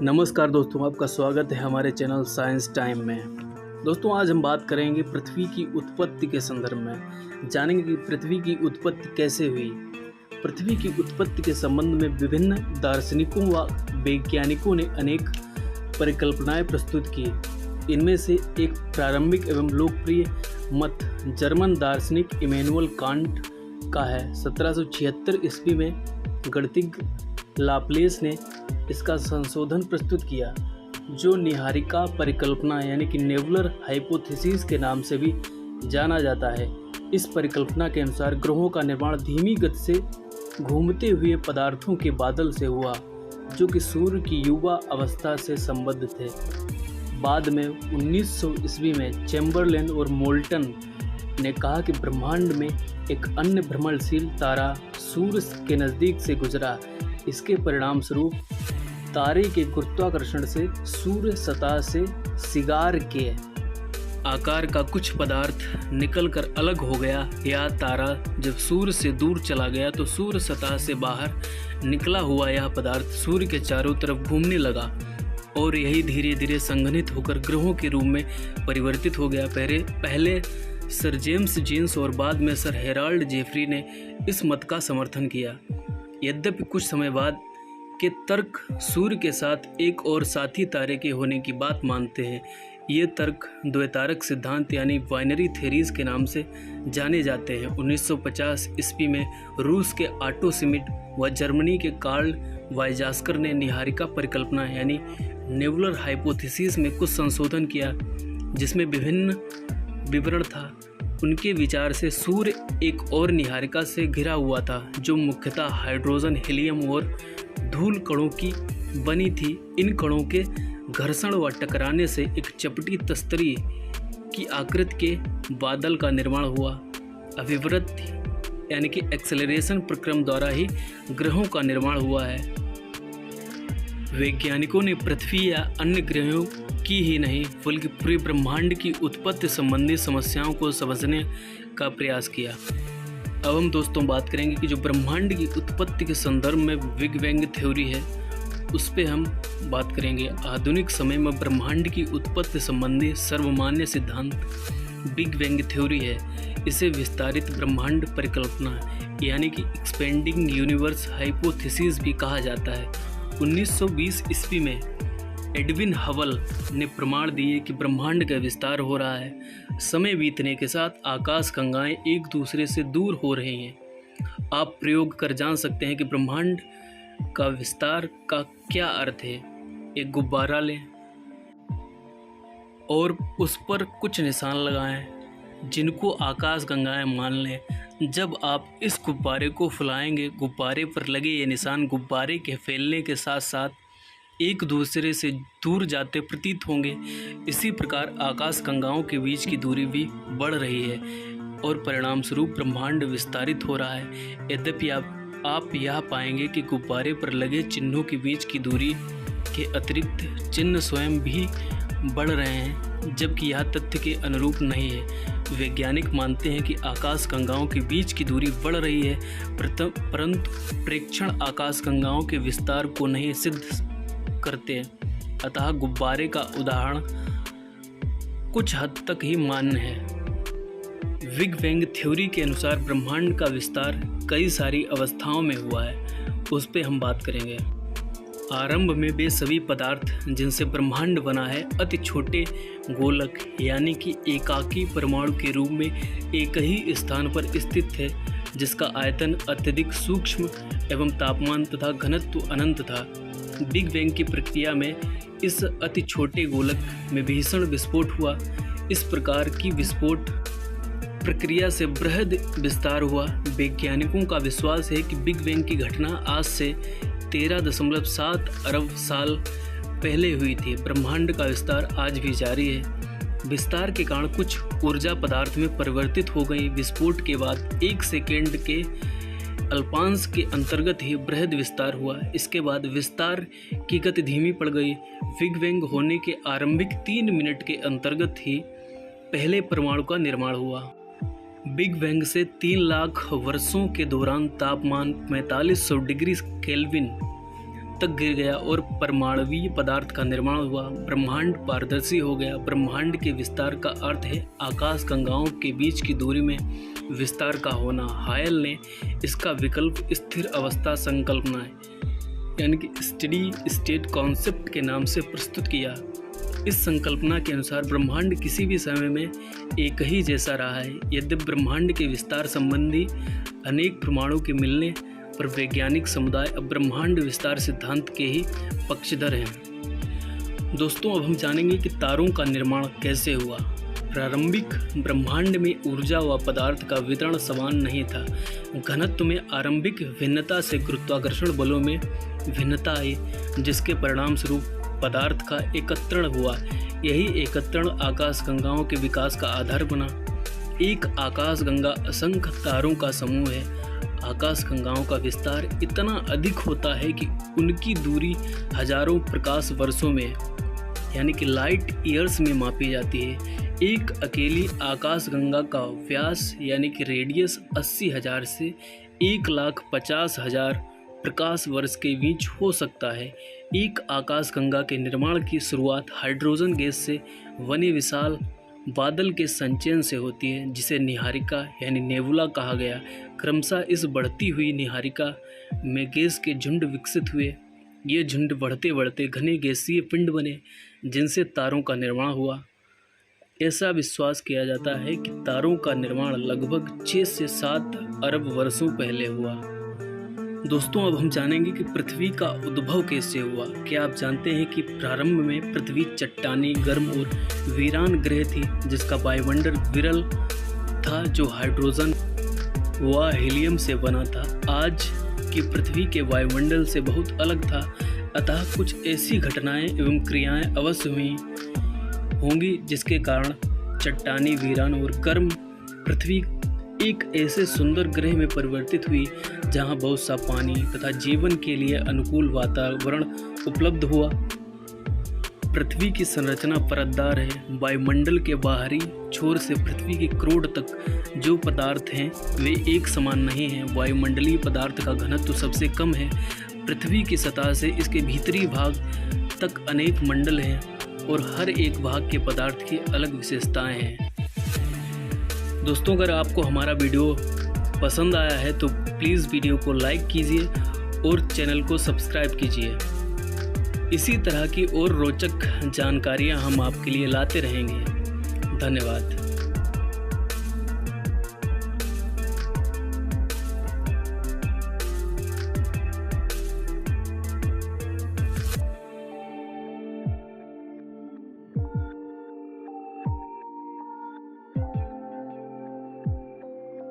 नमस्कार दोस्तों, आपका स्वागत है हमारे चैनल साइंस टाइम में। दोस्तों, आज हम बात करेंगे पृथ्वी की उत्पत्ति के संदर्भ में। जानेंगे कि पृथ्वी की उत्पत्ति कैसे हुई। पृथ्वी की उत्पत्ति के संबंध में विभिन्न दार्शनिकों व वैज्ञानिकों ने अनेक परिकल्पनाएं प्रस्तुत की। इनमें से एक प्रारंभिक एवं लोकप्रिय मत जर्मन दार्शनिक इमैनुअल कांट का है। 1776 ईस्वी में गणितज्ञ लाप्लेस ने इसका संशोधन प्रस्तुत किया, जो निहारिका परिकल्पना यानी कि नेबुलर हाइपोथेसिस के नाम से भी जाना जाता है। इस परिकल्पना के अनुसार ग्रहों का निर्माण धीमी गति से घूमते हुए पदार्थों के बादल से हुआ, जो कि सूर्य की युवा अवस्था से संबद्ध थे। बाद में 1900 ईस्वी में चैम्बरलेन और मोल्टन ने कहा कि ब्रह्मांड में एक अन्य भ्रमणशील तारा सूर्य के नज़दीक से गुजरा। इसके परिणाम स्वरूप तारे के गुरुत्वाकर्षण से सूर्य सतह से सिगार के आकार का कुछ पदार्थ निकलकर अलग हो गया, या तारा जब सूर्य से दूर चला गया तो सूर्य सतह से बाहर निकला हुआ यह पदार्थ सूर्य के चारों तरफ घूमने लगा और यही धीरे धीरे संघनित होकर ग्रहों के रूप में परिवर्तित हो गया। पहले सर जेम्स जीन्स और बाद में सर हेराल्ड जेफरी ने इस मत का समर्थन किया। यद्यपि कुछ समय बाद के तर्क सूर्य के साथ एक और साथी तारे के होने की बात मानते हैं। ये तर्क द्वैतारक सिद्धांत यानी बाइनरी थ्योरीज के नाम से जाने जाते हैं। 1950 ईस्वी में रूस के ऑटो श्मिट व जर्मनी के कार्ल वाइजास्कर ने निहारिका परिकल्पना यानी नेबुलर हाइपोथेसिस में कुछ संशोधन किया, जिसमें विभिन्न विवरण था। उनके विचार से सूर्य एक और निहारिका से घिरा हुआ था, जो मुख्यतः हाइड्रोजन, हीलियम और धूल कणों की बनी थी। इन कणों के घर्षण व टकराने से एक चपटी तस्तरी की आकृति के बादल का निर्माण हुआ। अभिवृत्ति यानी कि एक्सेलरेशन प्रक्रम द्वारा ही ग्रहों का निर्माण हुआ है। वैज्ञानिकों ने पृथ्वी या अन्य ग्रहों की ही नहीं बल्कि पूरे ब्रह्मांड की उत्पत्ति संबंधी समस्याओं को समझने का प्रयास किया। अब हम दोस्तों बात करेंगे कि जो ब्रह्मांड की उत्पत्ति के संदर्भ में बिग बैंग थ्योरी है, उस पे हम बात करेंगे। आधुनिक समय में ब्रह्मांड की उत्पत्ति संबंधी सर्वमान्य सिद्धांत बिग बैंग थ्योरी है। इसे विस्तारित ब्रह्मांड परिकल्पना यानी कि एक्सपेंडिंग यूनिवर्स हाइपोथेसिस भी कहा जाता है। 1920 ईस्वी में एडविन हबल ने प्रमाण दिए कि ब्रह्मांड का विस्तार हो रहा है। समय बीतने के साथ आकाश गंगाएं एक दूसरे से दूर हो रही हैं। आप प्रयोग कर जान सकते हैं कि ब्रह्मांड का विस्तार का क्या अर्थ है। एक गुब्बारा लें और उस पर कुछ निशान लगाएं, जिनको आकाश गंगाएं मान लें। जब आप इस गुब्बारे को फुलाएंगे, गुब्बारे पर लगे ये निशान गुब्बारे के फैलने के साथ साथ एक दूसरे से दूर जाते प्रतीत होंगे। इसी प्रकार आकाश गंगाओं के बीच की दूरी भी बढ़ रही है और परिणाम स्वरूप ब्रह्मांड विस्तारित हो रहा है। यद्यपि आप यह पाएंगे कि गुब्बारे पर लगे चिन्हों के बीच की दूरी के अतिरिक्त चिन्ह स्वयं भी बढ़ रहे हैं, जबकि यह तथ्य के अनुरूप नहीं है। वैज्ञानिक मानते हैं कि आकाश गंगाओं के बीच की दूरी बढ़ रही है, परंतु प्रेक्षण आकाश गंगाओं के विस्तार को नहीं सिद्ध करते। अतः गुब्बारे का उदाहरण कुछ हद तक ही मान्य है। बिग बैंग थ्योरी के अनुसार ब्रह्मांड का विस्तार कई सारी अवस्थाओं में हुआ है, उस पर हम बात करेंगे। आरंभ में वे सभी पदार्थ जिनसे ब्रह्मांड बना है अति छोटे गोलक यानी कि एकाकी परमाणु के रूप में एक ही स्थान पर स्थित थे, जिसका आयतन अत्यधिक सूक्ष्म एवं तापमान तथा घनत्व अनंत था। बिग बैंग की प्रक्रिया में इस अति छोटे गोलक में भीषण विस्फोट हुआ। इस प्रकार की विस्फोट प्रक्रिया से बृहद विस्तार हुआ। वैज्ञानिकों का विश्वास है कि बिग बैंग की घटना आज से 13.7 अरब साल पहले हुई थी। ब्रह्मांड का विस्तार आज भी जारी है। विस्तार के कारण कुछ ऊर्जा पदार्थ में परिवर्तित हो गई। विस्फोट के बाद 1 सेकेंड के अल्पांश के अंतर्गत ही बृहद विस्तार हुआ। इसके बाद विस्तार की गति धीमी पड़ गई। बिग बैंग होने के आरंभिक 3 मिनट के अंतर्गत ही पहले परमाणु का निर्माण हुआ। बिग बैंग से 3 लाख वर्षों के दौरान तापमान 4500 डिग्री केल्विन तक गिर गया और परमाणुवीय पदार्थ का निर्माण हुआ। ब्रह्मांड पारदर्शी हो गया। ब्रह्मांड के विस्तार का अर्थ है आकाश गंगाओं के बीच की दूरी में विस्तार का होना। हायल ने इसका विकल्प स्थिर अवस्था संकल्पना यानी कि स्टेडी स्टेट कॉन्सेप्ट के नाम से प्रस्तुत किया। इस संकल्पना के अनुसार ब्रह्मांड किसी भी समय में एक ही जैसा रहा है। यद्यपि ब्रह्मांड के विस्तार संबंधी अनेक प्रमाणों के मिलने पर वैज्ञानिक समुदाय अब ब्रह्मांड विस्तार सिद्धांत के ही पक्षधर हैं। दोस्तों, अब हम जानेंगे कि तारों का निर्माण कैसे हुआ। प्रारंभिक ब्रह्मांड में ऊर्जा व पदार्थ का वितरण समान नहीं था। घनत्व में आरंभिक भिन्नता से गुरुत्वाकर्षण बलों में भिन्नता आई, जिसके परिणाम स्वरूप पदार्थ का एकत्रण हुआ। यही एकत्रण आकाशगंगाओं के विकास का आधार बना। एक आकाशगंगा असंख्य तारों का समूह है। आकाशगंगाओं का विस्तार इतना अधिक होता है कि उनकी दूरी हजारों प्रकाश वर्षों में यानी कि लाइट ईयर्स में मापी जाती है। एक अकेली आकाशगंगा का व्यास यानी कि रेडियस 80,000 से 1,50,000 प्रकाश वर्ष के बीच हो सकता है। एक आकाशगंगा के निर्माण की शुरुआत हाइड्रोजन गैस से बने विशाल बादल के संचयन से होती है, जिसे निहारिका यानी नेबुला कहा गया। क्रमशः इस बढ़ती हुई निहारिका में गैस के झुंड विकसित हुए। ये झुंड बढ़ते बढ़ते घने गैसीय पिंड बने, जिनसे तारों का निर्माण हुआ। ऐसा विश्वास किया जाता है कि तारों का निर्माण लगभग 6 से 7 अरब वर्षों पहले हुआ। दोस्तों, अब हम जानेंगे कि पृथ्वी का उद्भव कैसे हुआ। क्या आप जानते हैं कि प्रारंभ में पृथ्वी चट्टानी, गर्म और वीरान ग्रह थी, जिसका वायुमंडल विरल था जो हाइड्रोजन व हीलियम से बना था। आज की पृथ्वी के वायुमंडल से बहुत अलग था, अतः कुछ ऐसी घटनाएं एवं क्रियाएं अवश्य हुई होंगी जिसके कारण चट्टानी, वीरान और गर्म पृथ्वी एक ऐसे सुंदर ग्रह में परिवर्तित हुई जहां बहुत सा पानी तथा जीवन के लिए अनुकूल वातावरण उपलब्ध हुआ। पृथ्वी की संरचना परतदार है। वायुमंडल के बाहरी छोर से पृथ्वी के क्रोड तक जो पदार्थ हैं वे एक समान नहीं हैं। वायुमंडलीय पदार्थ का घनत्व सबसे कम है। पृथ्वी की सतह से इसके भीतरी भाग तक अनेक मंडल हैं और हर एक भाग के पदार्थ की अलग विशेषताएं हैं। दोस्तों, अगर आपको हमारा वीडियो पसंद आया है तो प्लीज़ वीडियो को लाइक कीजिए और चैनल को सब्सक्राइब कीजिए। इसी तरह की और रोचक जानकारियां हम आपके लिए लाते रहेंगे। धन्यवाद।